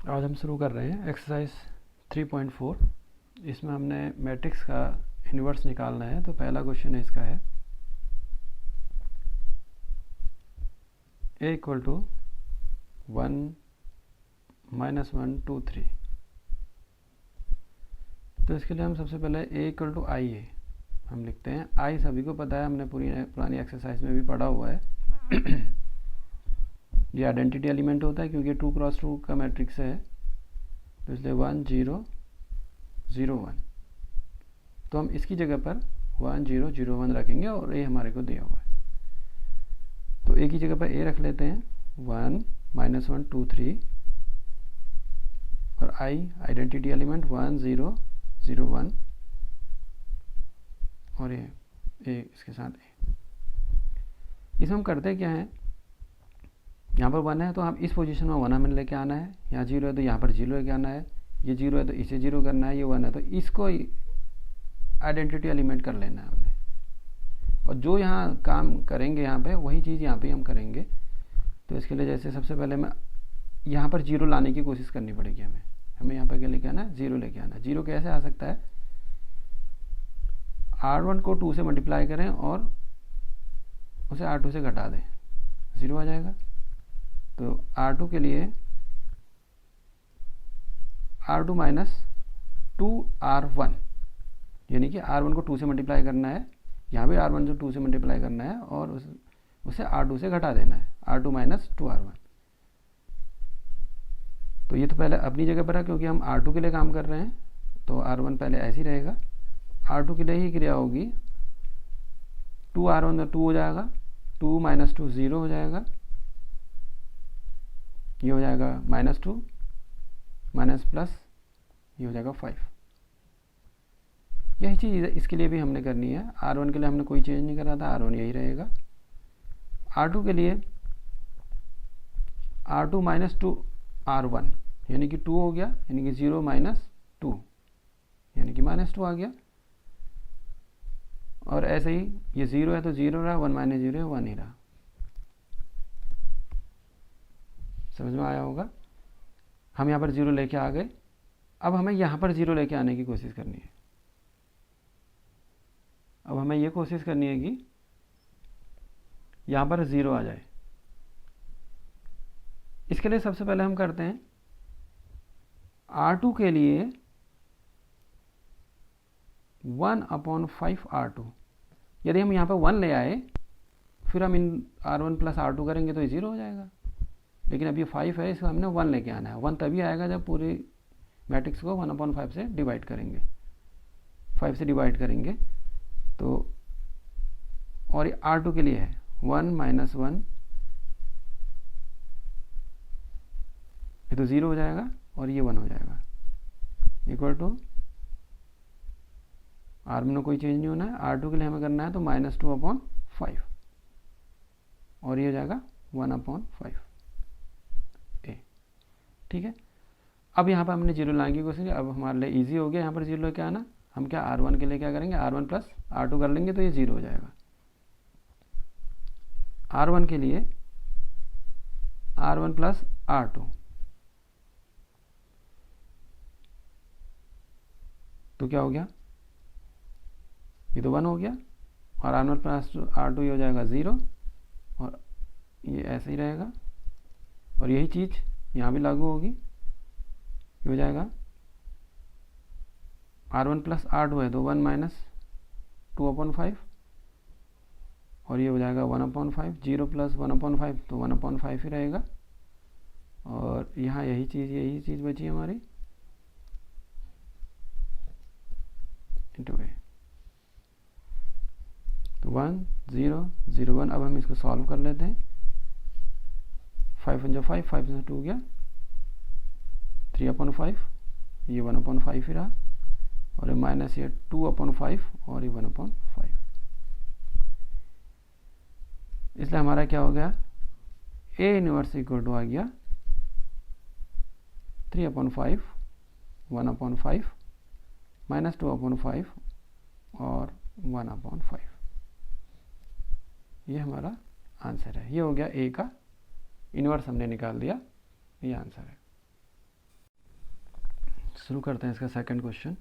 आज हम शुरू कर रहे हैं एक्सरसाइज 3.4। इसमें हमने मैट्रिक्स का इन्वर्स निकालना है। तो पहला क्वेश्चन इसका है a इक्वल टू 1 -1 2 3। तो इसके लिए हम सबसे पहले a इक्वल टू आई ए हम लिखते हैं। आई सभी को पता है, हमने पुरानी एक्सरसाइज में भी पढ़ा हुआ है। ये आइडेंटिटी एलिमेंट होता है क्योंकि 2 क्रॉस 2 का मैट्रिक्स है, तो इसलिए 1 0 0 1। तो हम इसकी जगह पर 1 0 0 1 रखेंगे और ए हमारे को दिया हुआ है, तो ए की जगह पर ए रख लेते हैं। 1 -1 2 3 और आई आइडेंटिटी एलिमेंट 1 0 0 1 और ये ए इसके साथ ए। इसमें हम करते क्या है, यहाँ पर 1 है तो हम इस पोजीशन में 1 हमें लेके आना है। यहाँ 0 है तो यहाँ पर 0 लेके आना है। ये 0 है तो इसे 0 करना है। ये 1 है तो इसको आइडेंटिटी एलिमेंट कर लेना है हमने। और जो यहाँ काम करेंगे यहाँ पे वही चीज़ यहाँ पे हम करेंगे। तो इसके लिए जैसे सबसे पहले मैं यहाँ पर 0 लाने की कोशिश करनी पड़ेगी हमें यहाँ पर क्या लेके आना है, 0 लेके आना है। 0 कैसे आ सकता है, R1 को 2 से मल्टीप्लाई करें और उसे R2 से घटा दें, 0 आ जाएगा। तो R2 के लिए R2 माइनस 2R1, यानी कि R1 को 2 से मल्टीप्लाई करना है, यहाँ भी R1 को 2 से मल्टीप्लाई करना है और उसे R2 से घटा देना है, R2 माइनस 2R1। तो ये तो पहले अपनी जगह पर है क्योंकि हम R2 के लिए काम कर रहे हैं, तो R1 पहले ऐसे ही रहेगा। R2 के लिए ही क्रिया होगी, 2R1 2 हो जाएगा, 2 माइनस 2 0 हो जाएगा, ये हो जाएगा -2 माइनस प्लस ये हो जाएगा 5। यही चीज़ इसके लिए भी हमने करनी है। R1 के लिए हमने कोई चेंज नहीं करा था, R1 यही रहेगा। R2 के लिए R2 माइनस 2R1 यानी कि 2 हो गया, यानी कि 0 माइनस 2 यानी कि -2 आ गया। और ऐसे ही ये 0 है तो 0 रहा, 1 माइनस 0 है 1 ही रहा। समझ में आया होगा। हम यहाँ पर 0 लेके आ गए। अब हमें यहाँ पर 0 लेके आने की कोशिश करनी है। अब हमें ये कोशिश करनी है कि यहाँ पर 0 आ जाए। इसके लिए सबसे पहले हम करते हैं R2 के लिए 1/5 R2। यदि हम यहाँ पर 1 ले आए फिर हम इन R1 प्लस R2 करेंगे तो ये 0 हो जाएगा। लेकिन अब ये 5 है, इसको हमने 1 लेके आना है। 1 तभी आएगा जब पूरी मैट्रिक्स को 1/5 से डिवाइड करेंगे, 5 से डिवाइड करेंगे। तो और ये R2 के लिए है 1 माइनस 1, ये तो 0 हो जाएगा और ये 1 हो जाएगा, इक्वल टू R में कोई चेंज नहीं होना है। R2 के लिए हमें करना है तो -2/5 और ये हो जाएगा 1/5 ए। ठीक है। अब यहाँ पर हमने 0 लाने की कोशिश की। अब हमारे लिए इजी हो गया यहाँ पर 0 लेके आना। हम क्या R1 के लिए क्या करेंगे, R1 प्लस R2 कर लेंगे तो ये 0 हो जाएगा। R1 के लिए R1 प्लस R2 तो क्या हो गया, ये तो 1 हो गया और R1 प्लस R2 ये हो जाएगा 0 और ये ऐसे ही रहेगा। और यही चीज़ यहाँ भी लागू होगी, ये हो जाएगा R1 प्लस R2 है तो 1 माइनस 2/5 और ये हो जाएगा 1/5। 0 प्लस 1/5 तो 1/5 ही रहेगा। और यहाँ यही चीज़ बची हमारी इंटू ए। तो 1 0 0 1। अब हम इसको सॉल्व कर लेते हैं। 5 × 5 5 × 2 गया 3/5, ये 1/5 ही रहा और ये माइनस ये 2/5 और ये 1/5। इसलिए हमारा क्या हो गया, ए इनवर्स इक्वल टू आ गया 3/5 1/5 माइनस 2/5 और 1/5। ये हमारा आंसर है। ये हो गया ए का इन्वर्स, हमने निकाल दिया, ये आंसर है। शुरू करते हैं इसका सेकंड क्वेश्चन।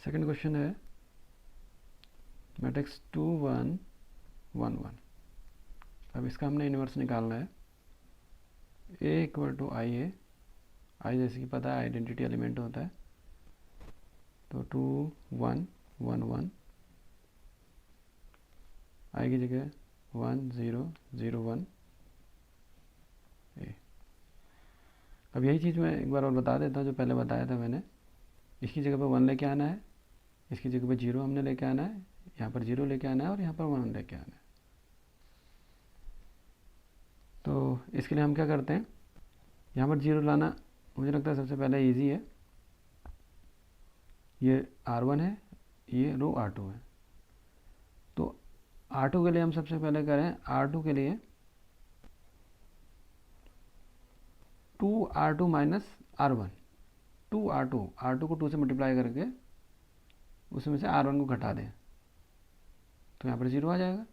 सेकंड क्वेश्चन है मैट्रिक्स 2 1 1 1। अब इसका हमने इन्वर्स निकालना है। ए इक्वल टू आई ए, आई जैसे कि पता है आइडेंटिटी एलिमेंट होता है, तो 2 1 1 1, आई की जगह 1 0 0 1 ए। अब यही चीज़ मैं एक बार और बता देता हूँ जो पहले बताया था मैंने। इसकी जगह पर 1 लेके आना है, इसकी जगह पर 0 हमने लेके आना है, यहाँ पर 0 लेके आना है और यहाँ पर 1 लेके आना है। तो इसके लिए हम क्या करते हैं, यहाँ पर 0 लाना मुझे लगता है सबसे पहले इजी है। ये R1 है, ये रो R2 है। तो R2 के लिए हम सबसे पहले करें, R2 के लिए 2R2 minus R1, 2R2, R2 को 2 से मल्टीप्लाई करके उसमें से R1 को घटा दें, तो यहाँ पर 0 आ जाएगा।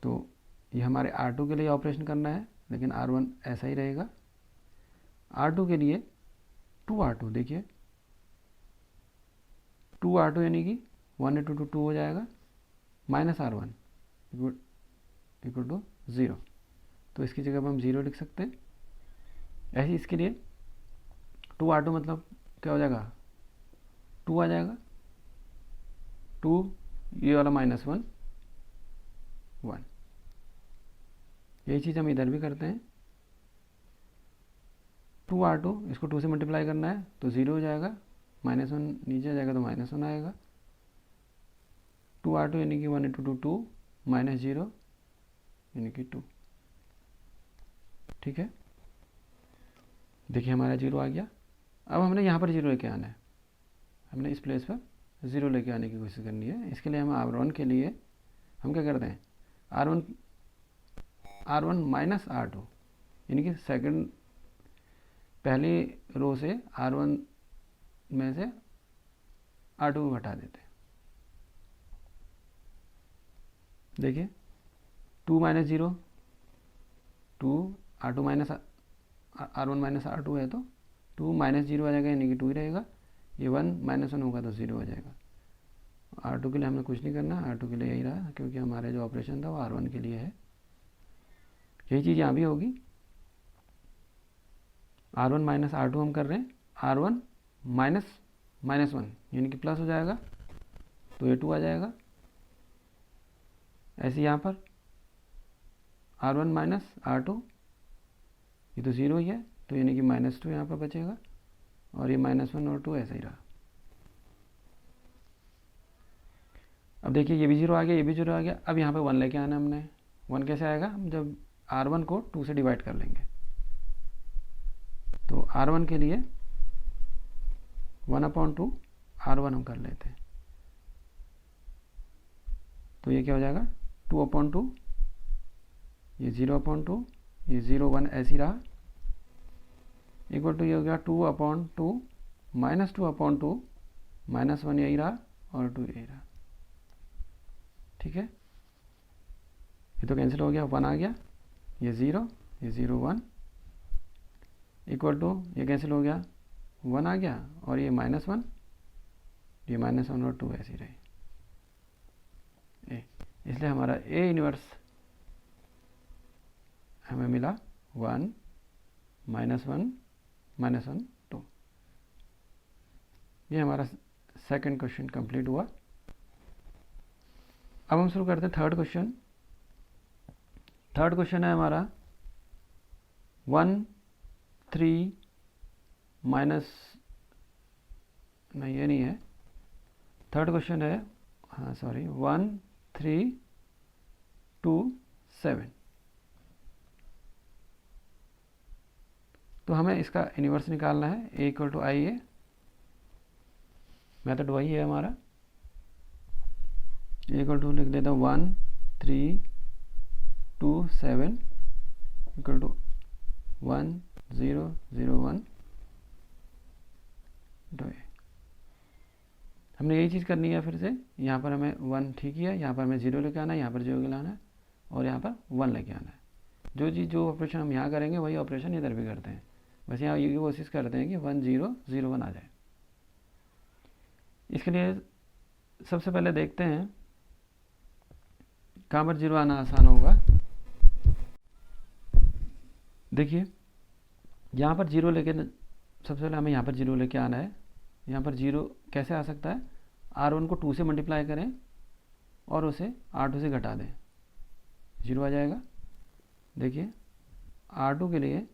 तो ये हमारे R2 के लिए ऑपरेशन करना है, लेकिन R1 ऐसा ही रहेगा। R2 के लिए 2R2, देखिए 2R2 यानी कि 1 इंटू 2 2 हो जाएगा, माइनस R1 इक्वल टू 0। तो इसकी जगह पर हम 0 लिख सकते हैं। ऐसे इसके लिए 2R2 मतलब क्या हो जाएगा, 2 आ जाएगा, 2 ये वाला माइनस 1 1। यही चीज़ हम इधर भी करते हैं। 2R2 इसको 2 से मल्टीप्लाई करना है तो 0 हो जाएगा, माइनस 1 नीचे आ जाएगा तो माइनस 1 आएगा। 2R2 यानी कि 1 इंटू 2 2, माइनस 0 यानी कि 2। ठीक है, देखिए हमारा 0 आ गया। अब हमने यहाँ पर 0 लेके आना है, हमने इस प्लेस पर 0 लेके आने की कोशिश करनी है। इसके लिए हम R1 के लिए हम क्या करते हैं, R1 माइनस R2 यानी कि सेकंड पहली रो से R1 में से R2 को घटा देते हैं। देखिए 2 minus 0 2, R2 minus R1 minus R2 है तो 2 माइनस 0 आ जाएगा यानी कि 2 ही रहेगा। ये 1 माइनस 1 होगा तो 0 हो जाएगा। R2 के लिए हमने कुछ नहीं करना, R2 के लिए यही रहा, क्योंकि हमारे जो ऑपरेशन था वो R1 के लिए है। यही चीज़ यहाँ भी होगी। R1 माइनस R2 हम कर रहे हैं, R1 माइनस माइनस 1 यानी कि प्लस हो जाएगा, तो ये 2 आ जाएगा। ऐसे यहाँ पर R1 माइनस R2, ये तो 0 ही है, तो यानी कि माइनस 2 यहाँ पर बचेगा, और ये माइनस 1 और 2 ऐसा ही रहा। अब देखिए ये भी 0 आ गया, ये भी 0 आ गया। अब यहाँ पे 1 लेके आना हमने। 1 कैसे आएगा, हम जब R1 को 2 से डिवाइड कर लेंगे। तो R1 के लिए 1/2 R1 हम कर लेते हैं, तो ये क्या हो जाएगा 2/2, ये 0/2, ये 0 1 ऐसी रहा, इक्वल टू ये हो गया 2/2 माइनस 2/2, माइनस 1 यही रहा और 2 यही रहा। ठीक है, ये तो कैंसिल हो गया, 1 आ गया, ये 0 1 इक्वल टू ये कैंसिल हो गया, 1 आ गया, और ये माइनस 1, ये माइनस 1 और 2 ऐसी रही ए। इसलिए हमारा ए इनवर्स हमें मिला 1 माइनस 1 माइनस 1 2। ये हमारा सेकंड क्वेश्चन कंप्लीट हुआ। अब हम शुरू करते हैं थर्ड क्वेश्चन। थर्ड क्वेश्चन है हमारा 1 3 माइनस, नहीं ये नहीं है। थर्ड क्वेश्चन है, हाँ सॉरी, 1 3 2 7। तो हमें इसका इनवर्स निकालना है। A equal to I A, method वही है हमारा। ए इक्वल टू लिख देता हूँ 1 3 2 7 इक्वल टू 1 0 0 1 2। हमने यही चीज़ करनी है फिर से। यहाँ पर हमें 1 ठीक ही है, यहाँ पर हमें 0 लेके आना है, यहाँ पर 0 लेके आना है, और यहाँ पर 1 लेके आना है। जो ऑपरेशन हम यहाँ करेंगे वही ऑपरेशन इधर भी करते हैं, बस यहाँ ये कोशिश करते हैं कि 1 0 0 1 आ जाए। इसके लिए सबसे पहले देखते हैं कहाँ पर 0 आना आसान होगा। देखिए यहाँ पर 0 लेके, सबसे पहले हमें यहाँ पर 0 लेके आना है। यहाँ पर 0 कैसे आ सकता है, R1 को 2 से मल्टीप्लाई करें और उसे R2 से घटा दें, 0 आ जाएगा। देखिए R2 के लिए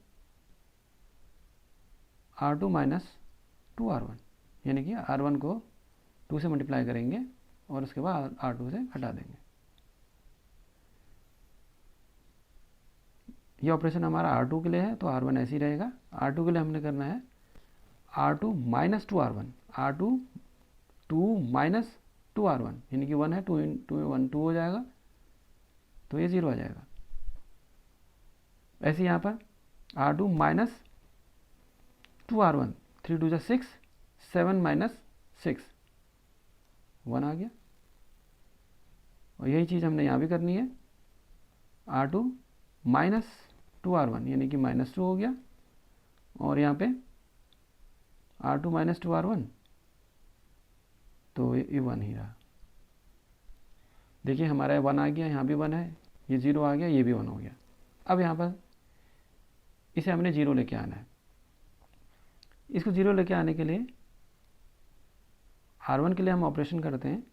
R2 माइनस 2R1, यानी कि R1 को 2 से मल्टीप्लाई करेंगे और उसके बाद R2 से घटा देंगे। ये ऑपरेशन हमारा R2 के लिए है तो R1 ऐसे ही रहेगा। R2 के लिए हमने करना है R2 minus 2R1, R2 2 minus 2R1, यानी कि 1 है, 2 इंटू 1 2 हो जाएगा, तो ये 0 आ जाएगा। ऐसे यहाँ पर R2 माइनस 2R1, 3 2 6, 7 माइनस 6, 1 आ गया। और यही चीज़ हमने यहाँ भी करनी है, R2 माइनस 2R1, यानी कि माइनस 2 हो गया, और यहाँ पे R2 माइनस 2R1, तो ये 1 ही रहा। देखिए हमारा 1 आ गया, यहाँ भी 1 है, ये 0 आ गया, ये भी 1 हो गया। अब यहाँ पर इसे हमने 0 लेके आना है। इसको 0 लेके आने के लिए R1 के लिए हम ऑपरेशन करते हैं,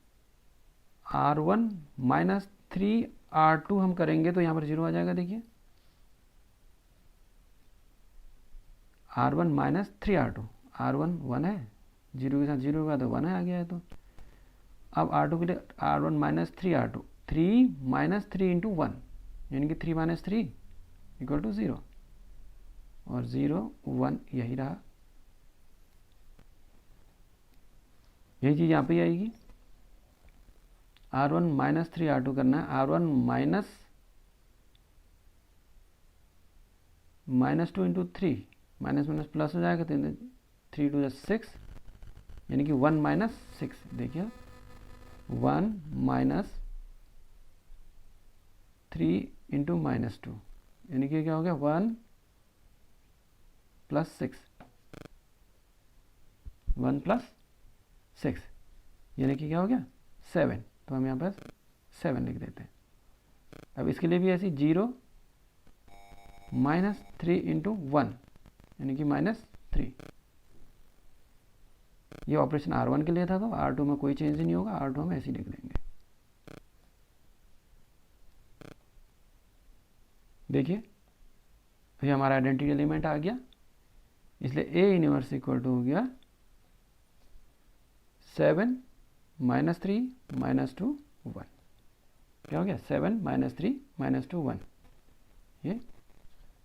R1 माइनस 3R2 हम करेंगे तो यहाँ पर 0 आ जाएगा। देखिए R1 माइनस 3R2, R1 1 है, 0 के साथ 0 होगा तो 1 है, आ गया है। तो अब R2 के लिए R1 minus 3R2, 3 minus 3 into 1, यानी कि 3 माइनस 3 इक्वल टू 0, और 0 1 यही रहा। यही चीज़ यहाँ पे आएगी, R1 माइनस 3R2 करना है, R1 minus 2 into 3, minus minus plus हो जाएगा, तो 3 2 6, यानी कि 1 माइनस 6। देखिए 1 माइनस 3 इंटू माइनस 2, यानी कि क्या हो गया, 1 प्लस 6, 1 प्लस 6, यानी कि क्या हो गया 7। तो हम यहाँ पर 7 लिख देते हैं। अब इसके लिए भी ऐसी 0 माइनस 3 इंटू 1, यानी कि माइनस 3। ये ऑपरेशन R1 के लिए था, तो R2 में कोई चेंज नहीं होगा, R2 हम ऐसे ही लिख देंगे। देखिए ये हमारा आइडेंटिटी एलिमेंट आ गया, इसलिए A इनवर्स इक्वल टू हो गया 7 माइनस 3 माइनस 2 1। क्या हो गया, 7 माइनस 3 माइनस 2 1। ये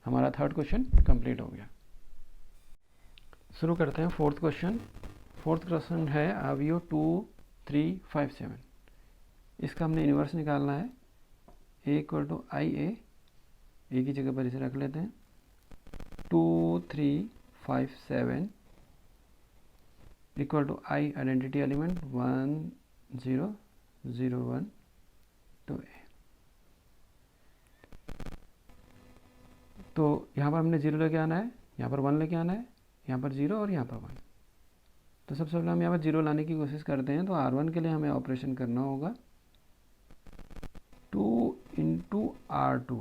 हमारा थर्ड क्वेश्चन कंप्लीट हो गया। शुरू करते हैं फोर्थ क्वेश्चन। फोर्थ क्वेश्चन है अवयव 2 3 5 7। इसका हमने इनवर्स निकालना है, A इक्वल टू आई ए की जगह पर इसे रख लेते हैं, 2 3 5 7 equal to I identity element 1 0 0 1 2 A। तो यहाँ पर हमने 0 लेके आना है, यहाँ पर 1 लेके आना है, यहाँ पर 0 और यहाँ पर 1। तो सबसे पहले हम यहाँ पर 0 लाने की कोशिश करते हैं। तो R1 के लिए हमें ऑपरेशन करना होगा 2 into R2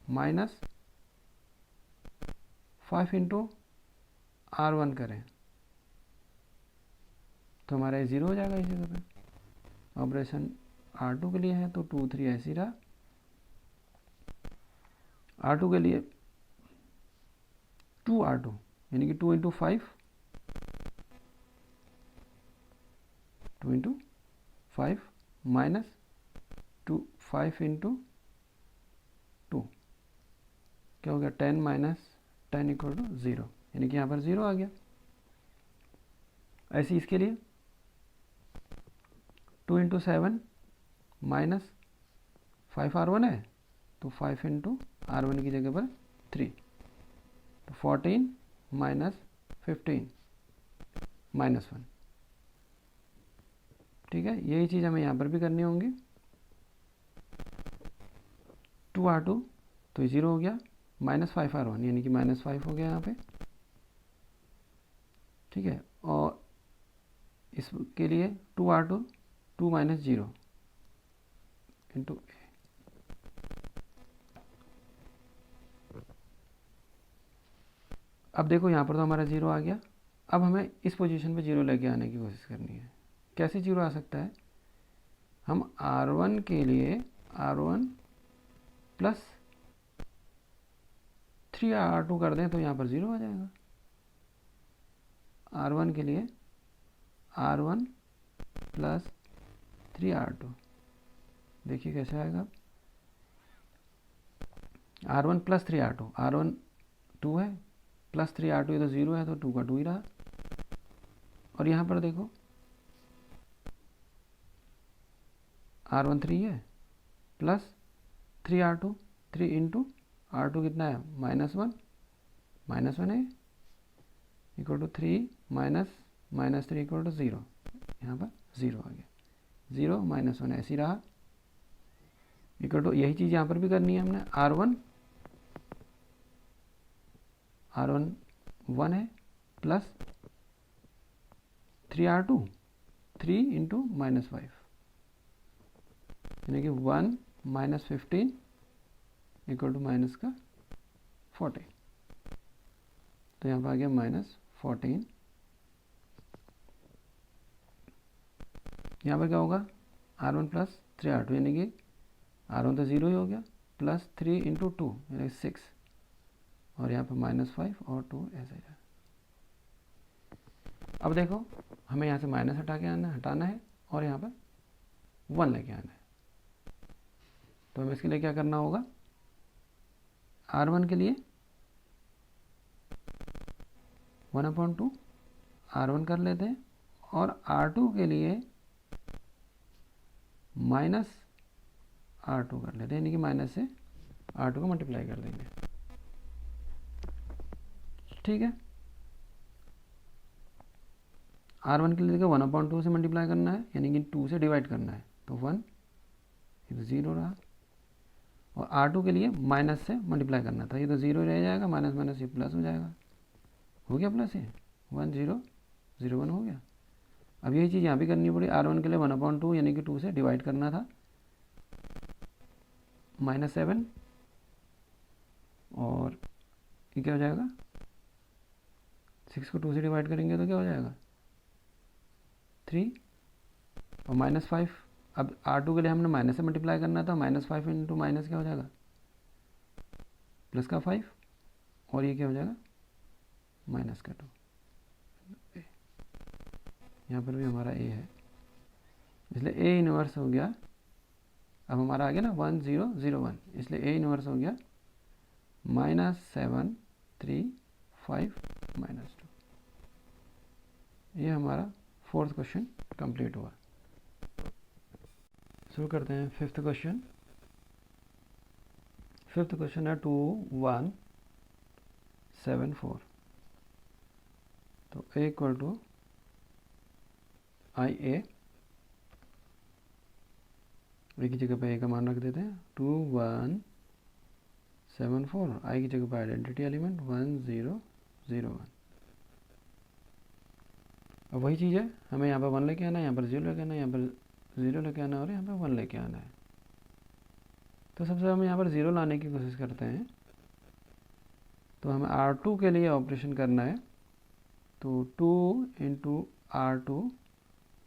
minus 5 into R1 करें तो हमारा ये 0 हो जाएगा इसी जगह पे। ऑपरेशन R2 के लिए है तो 2 3 ऐसे ही रहा। R2 के लिए 2R2, यानी कि 2 इंटू 5, 2 इंटू 5 माइनस 2 5 इंटू 2, क्या हो गया 10 माइनस 10 इक्वल टू 0, यानी कि यहाँ पर 0 आ गया। ऐसे इसके लिए 2 इंटू 7 माइनस 5 R1 है तो 5 इंटू R1 की जगह पर 3, तो 14 माइनस 15 माइनस 1। ठीक है, यही चीज़ हमें यहाँ पर भी करनी होंगी। 2R2 तो ये 0 हो गया, -5R1 यानी कि -5 हो गया यहाँ पे, ठीक है। और इसके लिए 2R2 2 - 0 इंटू ए। अब देखो यहाँ पर तो हमारा 0 आ गया। अब हमें इस पोजीशन पे 0 लेके आने की कोशिश करनी है। कैसे 0 आ सकता है? हम R1 के लिए R1 प्लस 3R2 कर दें तो यहाँ पर 0 आ जाएगा। R1 के लिए R1 प्लस 3R2, देखिए कैसे आएगा। R1 प्लस 3R2, R1 2 है प्लस 3R2, ये तो 0 है तो 2 का 2 ही रहा। और यहाँ पर देखो R1 3 है प्लस 3R2, 3 इंटू R2 कितना है -1 है equal to 3 minus 3 equal to 0, यहाँ पर 0 आ गया। 0 -1 ऐसे ही रहा इक्वल टू, यही चीज़ यहाँ पर भी करनी है हमने। R1 1 है प्लस 3R2, 3 इंटू -5 यानी कि 1 - 15 इक्वल टू माइनस का 14, तो यहाँ पर आ गया -14। यहाँ पर क्या होगा R1 प्लस 3R2 यानी कि R1 तो 0 ही हो गया, प्लस 3 इंटू 2 यानी 6, और यहाँ पर -5 और 2 ऐसे ही। अब देखो हमें यहाँ से माइनस हटाना है और यहाँ पर 1 लेके आना है। तो हमें इसके लिए क्या करना होगा, R1 के लिए 1/2 R1 कर लेते हैं, और R2 के लिए -R2 कर लेते हैं, यानी कि माइनस से R2 को मल्टीप्लाई कर देंगे, ठीक है। R1 के लिए देखो 1/2 से मल्टीप्लाई करना है, यानी कि 2 से डिवाइड करना है, तो 1 ये तो 0 रहा। और R2 के लिए माइनस से मल्टीप्लाई करना था, ये तो 0 रह जाएगा, माइनस माइनस ये प्लस हो जाएगा, हो गया प्लस, ये 1 0 0 1 हो गया। अब यही चीज़ यहाँ भी करनी पड़ी। R1 के लिए 1/2 यानी कि 2 से डिवाइड करना था, -7, और ये क्या हो जाएगा, 6 को 2 से डिवाइड करेंगे तो क्या हो जाएगा 3, और -5। अब R2 के लिए हमने माइनस से मल्टीप्लाई करना था, -5 इंटू माइनस क्या हो जाएगा प्लस का 5, और ये क्या हो जाएगा माइनस का 2। यहाँ पर भी हमारा A है, इसलिए A इनवर्स हो गया। अब हमारा आ गया ना 1 0 0 1, इसलिए A इनवर्स हो गया -7 3 5 -2। ये हमारा 4th क्वेश्चन कंप्लीट हुआ। शुरू करते हैं 5th क्वेश्चन। 5th क्वेश्चन है 2 1 7 4। तो A इक्वल टू आई ए की जगह पे A का मान रख देते हैं 2 1 7 4, आई की जगह पे आइडेंटिटी एलिमेंट 1 0 0 1। अब वही चीज़ है, हमें यहाँ पर 1 लेके आना है, यहाँ पर 0 लेके आना है, यहाँ पर 0 लेके आना है, और यहाँ पर 1 लेके आना है। तो सबसे हम यहाँ पर 0 लाने की कोशिश करते हैं। तो हमें R2 के लिए ऑपरेशन करना है, तो 2 इंटू R2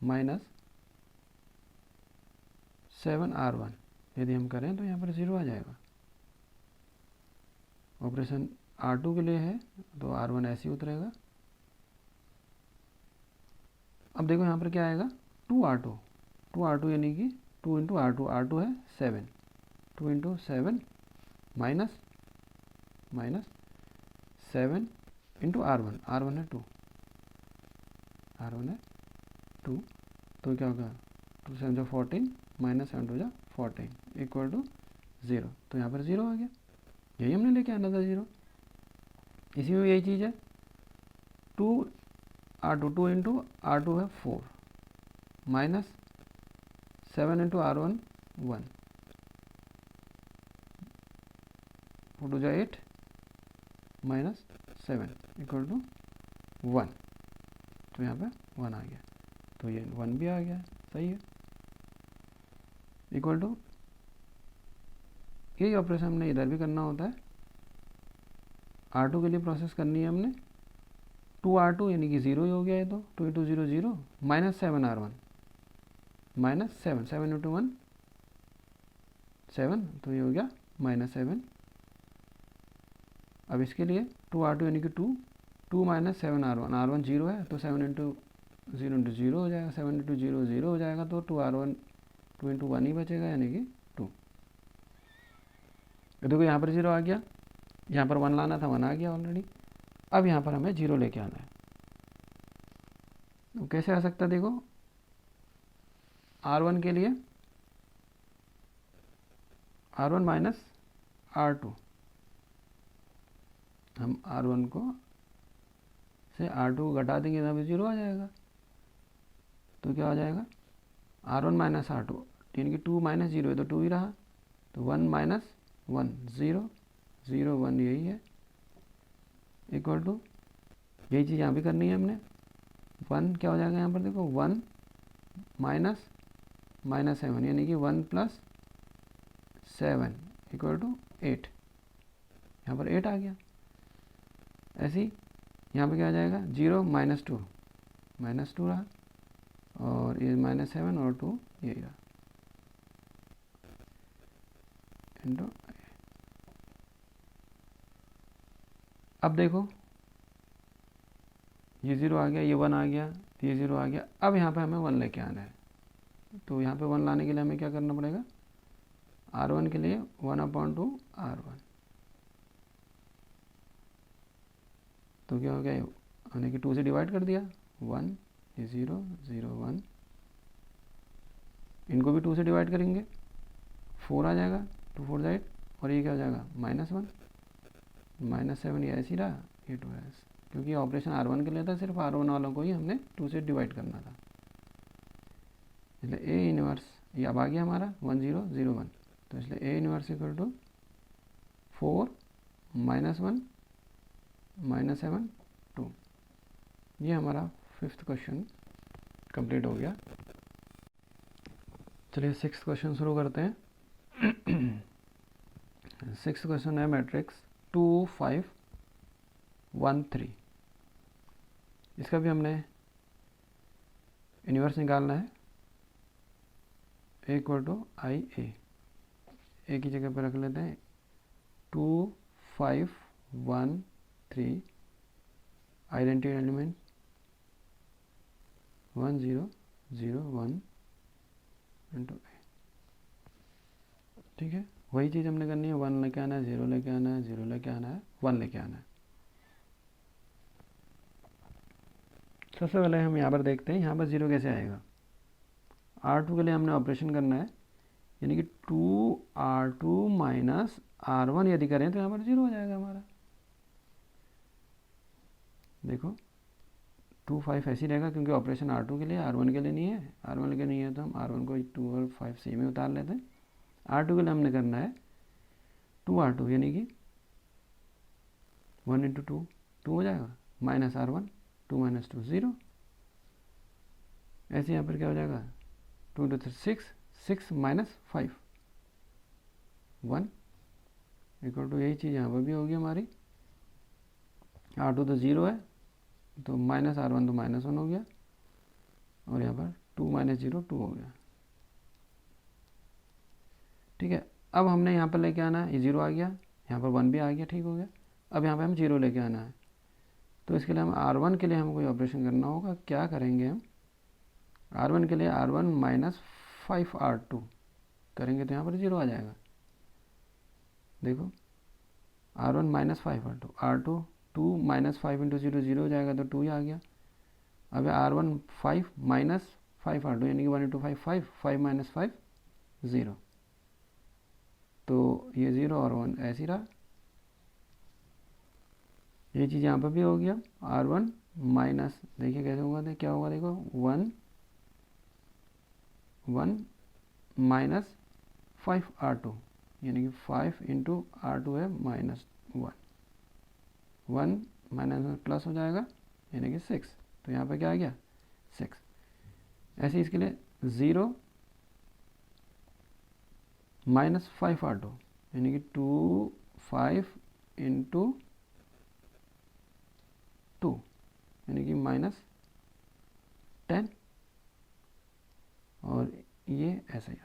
माइनस 7R1 यदि हम करें तो यहाँ पर 0 आ जाएगा। ऑपरेशन R2 के लिए है तो R1 ऐसे ही उतरेगा। अब देखो यहाँ पर क्या आएगा 2R2 यानी कि 2 इंटू R2 है 7, 2 इंटू 7 माइनस 7 इंटू R1 है 2, तो क्या होगा 2 7 जो 14 माइनस 7 2 जो 14 इक्वल टू 0। तो यहाँ पर 0 आ गया, यही हमने लेके आना था 0। इसी में यही चीज़ है 2 इंटू R2 है 4 माइनस 7 इंटू R1 1, 4 टू जा 8 माइनस 7 इक्वल टू 1। तो यहाँ पे 1 आ गया, तो ये 1 भी आ गया, सही है। इक्वल टू यही ऑपरेशन हमने इधर भी करना होता है। R2 के लिए प्रोसेस करनी है हमने 2R2 यानी कि 0 ही हो गया है, तो 2 into 0 0 minus 7R1 minus 7, 7 into 1 7, तो ये हो गया -7। अब इसके लिए 2R2 यानी कि 2 माइनस 7R1, R1 0 है तो 7 इंटू 0 हो जाएगा, 7 इंटू 0 0 हो जाएगा, तो 2R1 2 इंटू 1 ही बचेगा यानी कि 2। देखो यहाँ पर 0 आ गया, यहाँ पर 1 लाना था, 1 आ गया ऑलरेडी। अब यहाँ पर हमें 0 लेके आना है, तो कैसे आ सकता है? देखो R1 के लिए R1 माइनस R2, हम R1 को से R2 को घटा देंगे तब 0 आ जाएगा। तो क्या आ जाएगा? R1 माइनस R2 यानी कि 2 माइनस 0 है तो 2 ही रहा, तो 1 माइनस 1 0 0 1 यही है, इक्वल टू यही चीज़ यहाँ भी करनी है हमने। 1 क्या हो जाएगा यहाँ पर? देखो 1 माइनस -7 यानी कि 1 प्लस 7 इक्वल टू 8, यहाँ पर 8 आ गया। ऐसे ही यहाँ पे क्या आ जाएगा? 0 -2 रहा, और ये -7 और 2 यही रहा, इंटू। अब देखो ये 0 आ गया, ये 1 आ गया, ये 0 आ गया। अब यहाँ पे हमें 1 लेके आना है, तो यहाँ पे 1 लाने के लिए हमें क्या करना पड़ेगा? R1 के लिए 1/2 R1, तो क्या हो गया? यानी कि 2 से डिवाइड कर दिया, 1 ये 0 0 1, इनको भी 2 से डिवाइड करेंगे, 4 आ जाएगा, 2 4 8, और ये क्या हो जाएगा? -1 -7, ये ऐसे ही रहा, ये 2 है, क्योंकि ऑपरेशन R1 के लिए था, सिर्फ R1 वालों को ही हमने 2 से डिवाइड करना था। इसलिए A इनवर्स ये अब आ गया हमारा 1 0 0 1, तो इसलिए A इनवर्स इक्वल टू 4 -1 -7 2। ये हमारा 5th क्वेश्चन कंप्लीट हो गया। चलिए 6th क्वेश्चन शुरू करते हैं। 6th क्वेश्चन है मैट्रिक्स 2 5 1 3। इसका भी हमने इन्वर्स निकालना है, इक्वल टू आई ए की जगह पर रख लेते हैं 2 5 1 3, आइडेंटिटी एलिमेंट 1 0 0 1 इंटू ए। ठीक है, वही चीज़ हमने करनी है, 1 लेके आना है, 0 लेके आना है, 0 लेके आना है, 1 लेके आना है। सबसे पहले हम यहाँ पर देखते हैं यहाँ पर 0 कैसे आएगा। R2 के लिए हमने ऑपरेशन करना है, यानी कि 2R2 माइनस R1 यदि करें तो यहाँ पर 0 हो जाएगा हमारा। देखो 2 5 ऐसे ही रहेगा, क्योंकि ऑपरेशन R2 के लिए, R1 के लिए नहीं है। R1 के लिए नहीं है तो हम R1 को 2 और 5 सी में उतार लेते हैं। R2 के लिए हमने करना है 2R2 यानी कि 1 इंटू 2 2 हो जाएगा, माइनस R1 2 माइनस 2 0। ऐसे यहाँ पर क्या हो जाएगा? 2 इंटू 6 6 माइनस 5 1 इक्वल टू यही चीज़ यहाँ पर भी होगी हमारी। R2 तो 0 है, तो माइनस R1 तो -1 हो गया, और यहाँ पर 2 माइनस 0 2 हो गया। ठीक है, अब हमने यहाँ पर लेके आना है, ये 0 आ गया, यहाँ पर 1 भी आ गया, ठीक हो गया। अब यहाँ पर हम 0 लेके आना है, तो इसके लिए हम R1 के लिए हमें कोई ऑपरेशन करना होगा। क्या करेंगे हम? R1 के लिए R1 माइनस 5R2 करेंगे तो यहाँ पर 0 आ जाएगा। देखो R1 minus 5R2, R2 2 minus 5 into 0 0 हो जाएगा, तो 2 ही आ गया। अब R1 5 माइनस 5R2 यानी कि 1 इंटू 5 5 5 माइनस 5 0, तो ये 0 और 1 ऐसे ही रहा। ये चीज़ यहाँ पर भी हो गया। R1 माइनस, देखिए कैसे होगा, क्या होगा? देखो 1 1 माइनस 5R2 यानी कि 5 इंटू R2 है -1, 1 माइनस प्लस हो जाएगा यानी कि 6, तो यहाँ पे क्या आ गया 6। ऐसे इसके लिए 0 -5R2 यानी कि 2 5 इंटू 2 यानी कि -10, और ये ऐसे ही।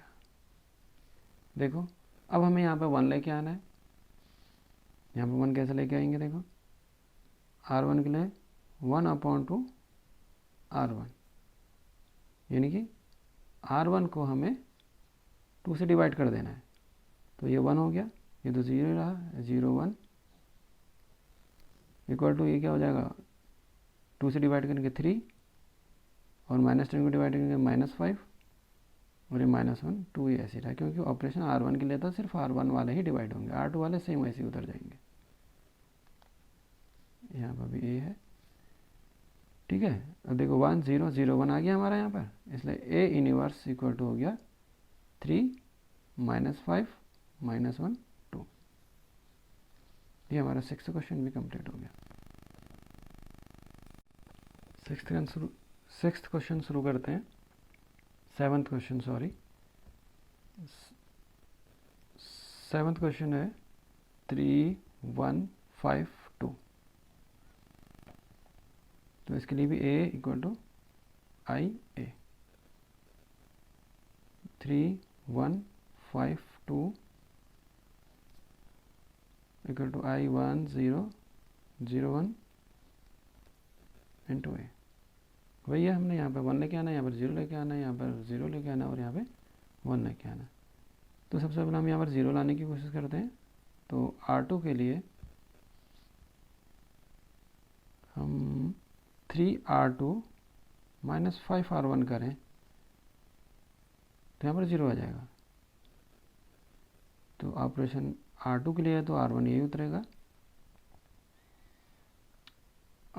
देखो अब हमें यहाँ पे 1 लेके आना है। यहाँ पे 1 कैसे लेके आएंगे, देखो R1 के लिए 1/2 R1, यानी कि R1 को हमें 2 से डिवाइड कर देना है, तो ये 1 हो गया, ये तो 0 रहा, 0 1 इक्वल टू ये क्या हो जाएगा 2 से डिवाइड करके 3, और -10 को डिवाइड करेंगे -5, और ये -1 2 ही ऐसे रहा, क्योंकि ऑपरेशन R1 के लिए था, सिर्फ R1 वाले ही डिवाइड होंगे, R2 वाले सेम वैसे ही उतर जाएंगे। यहाँ पर भी A है, ठीक है। अब देखो 1 0 0 1 आ गया हमारा यहाँ पर, इसलिए A इनवर्स इक्वल टू हो गया 3 -5 -1 2। ये हमारा 6th क्वेश्चन भी कंप्लीट हो गया। 6th क्वेश्चन शुरू करते हैं। 7th question, sorry 7th question है 3 1 5 2। तो इसके लिए भी A equal to I A, 3 1 5 2 equal to I 1 0 0 1 into A. भैया हमने यहाँ पे 1 लेके आना है, यहाँ पर 0 लेके आना है, यहाँ पर 0 लेके आना है, और यहाँ पे 1 लेके आना है। तो सबसे पहले हम यहाँ पर 0 लाने की कोशिश करते हैं। तो R2 के लिए हम 3R2 -5R1 करें तो यहाँ पर 0 आ जाएगा। तो ऑपरेशन R2 के लिए है तो R1 यही उतरेगा।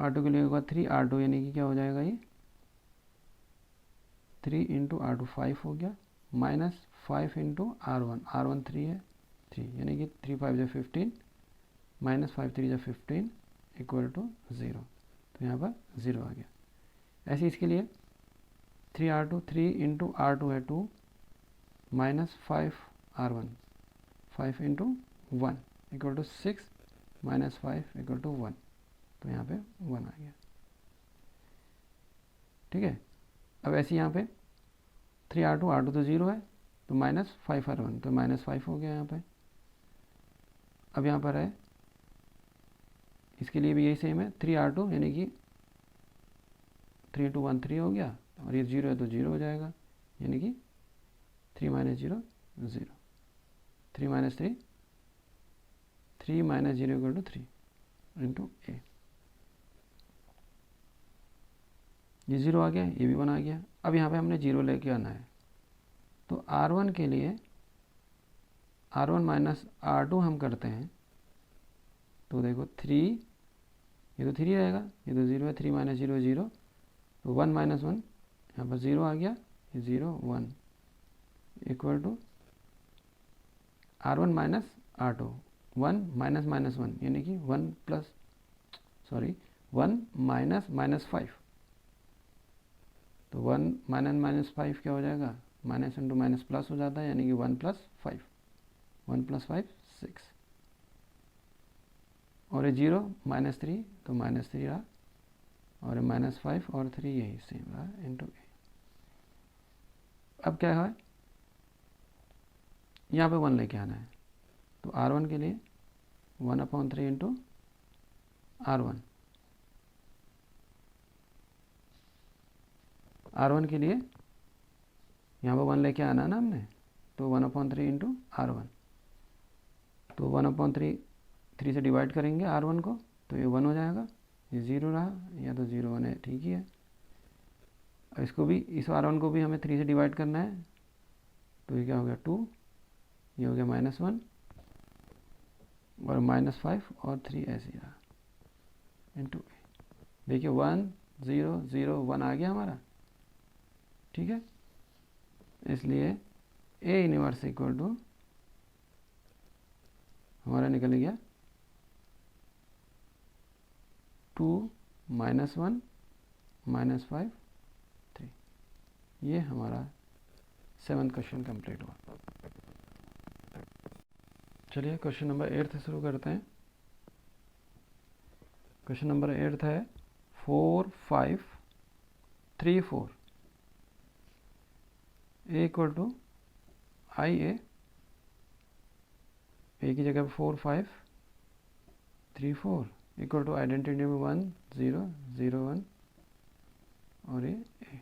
R2 के लिए होगा 3R2 यानी कि क्या हो जाएगा, ये 3 इंटू R2 5 हो गया, -5 इंटू R1, R1 3 है 3, यानी कि 3 5 जा 15 -5 3 जा 15 इक्वल टू 0। तो यहाँ पर 0 आ गया। ऐसे इसके लिए 3R2 3 इंटू R2 है 2 -5R1 5 into 1 equal to 6 -5 equal to 1। तो यहाँ पे 1 आ गया, ठीक है। अब ऐसे यहाँ पे 3R2 R2 तो 0 है, तो -5R1 तो -5 हो गया यहाँ पे। अब यहाँ पर है इसके लिए भी यही सेम है, 3R2 यानी कि 3 इंटू 1 3 हो गया, और ये 0 है तो 0 हो जाएगा, यानी कि 3 - 0 0, 3 - 3 3 - 0 इक्वल टू 3 इंटू ए। ये 0 आ गया, ये भी 1 आ गया। अब यहाँ पे हमने 0 लेके आना है, तो R1 के लिए R1 माइनस R2 हम करते हैं। तो देखो 3, ये तो 3 रहेगा, ये तो 0 है, 3 - 0 0, तो 1 - 1 यहाँ पर 0 आ गया, ये 0 1 equal to R1 minus R2 1 minus -1 यानी कि 1 माइनस -5। तो 1 माइनस -5 क्या हो जाएगा, माइनस इंटू माइनस प्लस हो जाता है, यानी कि 1 + 5 1 + 5 6, और ये 0 -3 तो -3 रहा, और -5 और 3 यही सेम रहा इंटू ए। अब क्या है, यहाँ पे 1 लेके आना है। तो R1 के लिए 1/3 इंटू R1, R1 के लिए यहाँ पर 1 लेके आना ना हमने, तो 1/3 इंटू R1। तो 1/3 3 से डिवाइड करेंगे R1 को, तो ये 1 हो जाएगा, ये 0 रहा, या तो 0 1 है, ठीक ही है। अब इसको भी, इस R1 को भी हमें 3 से डिवाइड करना है, तो ये क्या हो गया 2, ये हो गया -1, और -5 और 3 ऐसे ही रहा इंटू ए। देखिए 1 0 0 1 आ गया हमारा, ठीक है। इसलिए A इनवर्स इक्वल टू हमारा निकल गया 2 -1 -5 3। ये हमारा 7th क्वेश्चन कंप्लीट हुआ। चलिए क्वेश्चन नंबर 8 से शुरू करते हैं। क्वेश्चन नंबर 8 है 4 5 3 4 ए इक्वल टू आई ए की जगह 4 5 3 4 इक्वल टू आइडेंटिटी में 1 0 0 1 और ये ए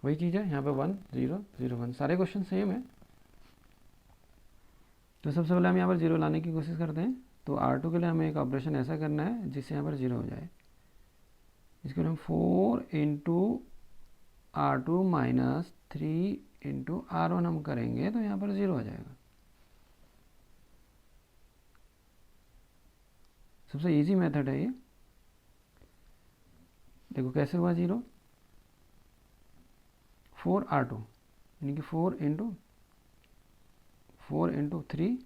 वही चीज़ है यहाँ पे 1 0 0 1 सारे क्वेश्चन सेम है। तो सबसे पहले हम यहाँ पर 0 लाने की कोशिश करते हैं। तो R2 के लिए हमें एक ऑपरेशन ऐसा करना है जिससे यहाँ पर 0 हो जाए। इसके लिए हम 4 into R2 minus 3 into R1 हम करेंगे तो यहाँ पर 0 हो जाएगा। सबसे इजी मेथड है ये। देखो कैसे हुआ 0, 4 R2 यानी कि 4 into 3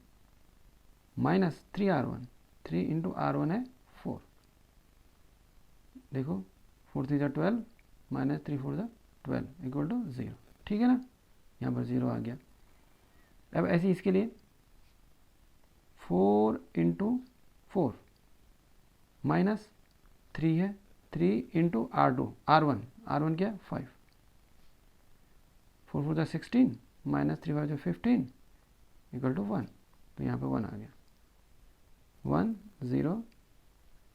minus 3 R1, 3 into R1 है 4। देखो 4 3 12 माइनस 3 4 12 इक्वल टू 0। ठीक है ना, यहाँ पर 0 आ गया। अब ऐसे इसके लिए 4 इंटू 4 माइनस 3 है, 3 इंटू R1 क्या 5, 4 4 16 माइनस 3 5 15 इक्वल टू 1। तो यहाँ पे 1 आ गया, 1 0।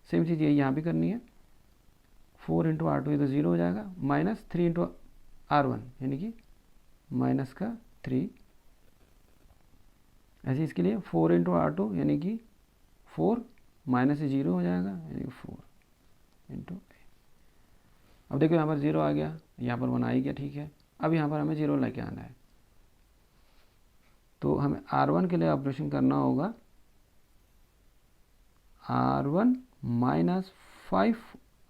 सेम चीज़ ये यहाँ भी करनी है। 4 इंटू R2 ये तो 0 हो जाएगा, माइनस 3 इंटू R1 यानी कि माइनस का 3। ऐसे इसके लिए 4 इंटू R2 यानी कि 4 माइनस 0 हो जाएगा यानी कि 4 इंटू। अब देखो यहाँ पर 0 आ गया, यहाँ पर 1 आ ही गया। ठीक है, अब यहाँ पर हमें 0 लेके आना है। तो हमें R1 के लिए ऑपरेशन करना होगा R1 माइनस 5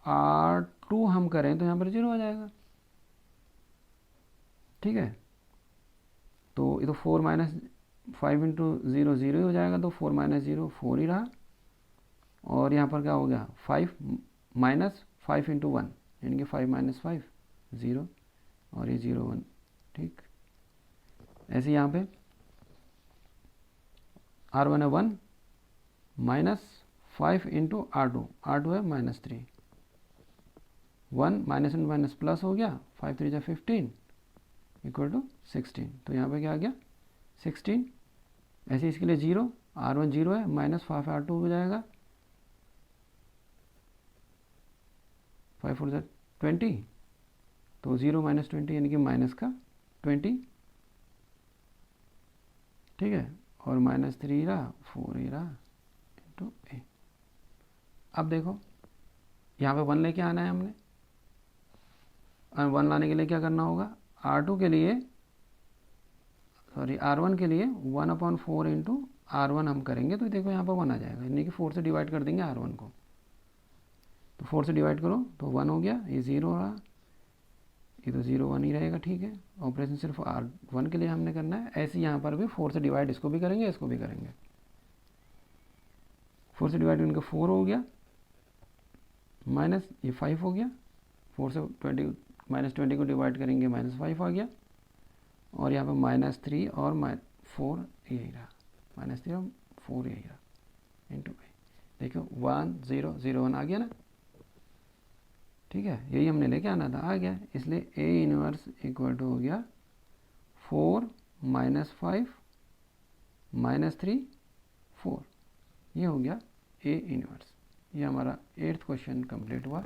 R2 हम करें तो यहाँ पर 0 आ जाएगा। ठीक है, तो ये तो 4 माइनस 5 इंटू 0 0 हो जाएगा। तो 4 माइनस 0 4 ही रहा। और यहाँ पर क्या हो गया 5 माइनस 5 इंटू 1 यानी कि 5 माइनस 5 0 और ये 0 1। ठीक, ऐसे यहाँ पे R1 है 1 माइनस 5 इंटू R2 है minus 3, 1 minus into minus plus हो गया, 5 3 15 इक्वल टू 16। तो यहाँ पे क्या आ गया 16। ऐसे इसके लिए 0, R1 0 है, माइनस 5 R2 हो जाएगा, 5 4 20। तो 0 माइनस 20 यानी कि माइनस का 20। ठीक है, और माइनस 3 रहा, 4 ही रहा इंटू ए। अब देखो यहाँ पे 1 लेके आना है हमने, और 1 लाने के लिए क्या करना होगा R2 के लिए R1 के लिए 1/4 इंटू R1 हम करेंगे तो देखो यहाँ पर 1 आ जाएगा, यानी कि 4 से डिवाइड कर देंगे R1 को। तो 4 से डिवाइड करो तो 1 हो गया, ये 0 रहा, ये तो 0 1 ही रहेगा। ठीक है, ऑपरेशन सिर्फ R1 के लिए हमने करना है। ऐसे यहाँ पर भी 4 से डिवाइड इसको भी करेंगे, इसको भी करेंगे। 4 से डिवाइड इनका 4 हो गया, माइनस ये 5 हो गया, 4 से 20 माइनस 20 को डिवाइड करेंगे माइनस 5 आ गया, और यहाँ पर माइनस 3 और 4 यही रहा, माइनस 3 और 4 यही रहा इंटू देखो 1 0 0 1 आ गया ना। ठीक है, यही हमने लेके आना था, आ गया। इसलिए ए इनवर्स इक्वल टू हो गया 4 माइनस 5 माइनस 3 4। ये हो गया ए इनवर्स। ये हमारा 8th क्वेश्चन कंप्लीट हुआ।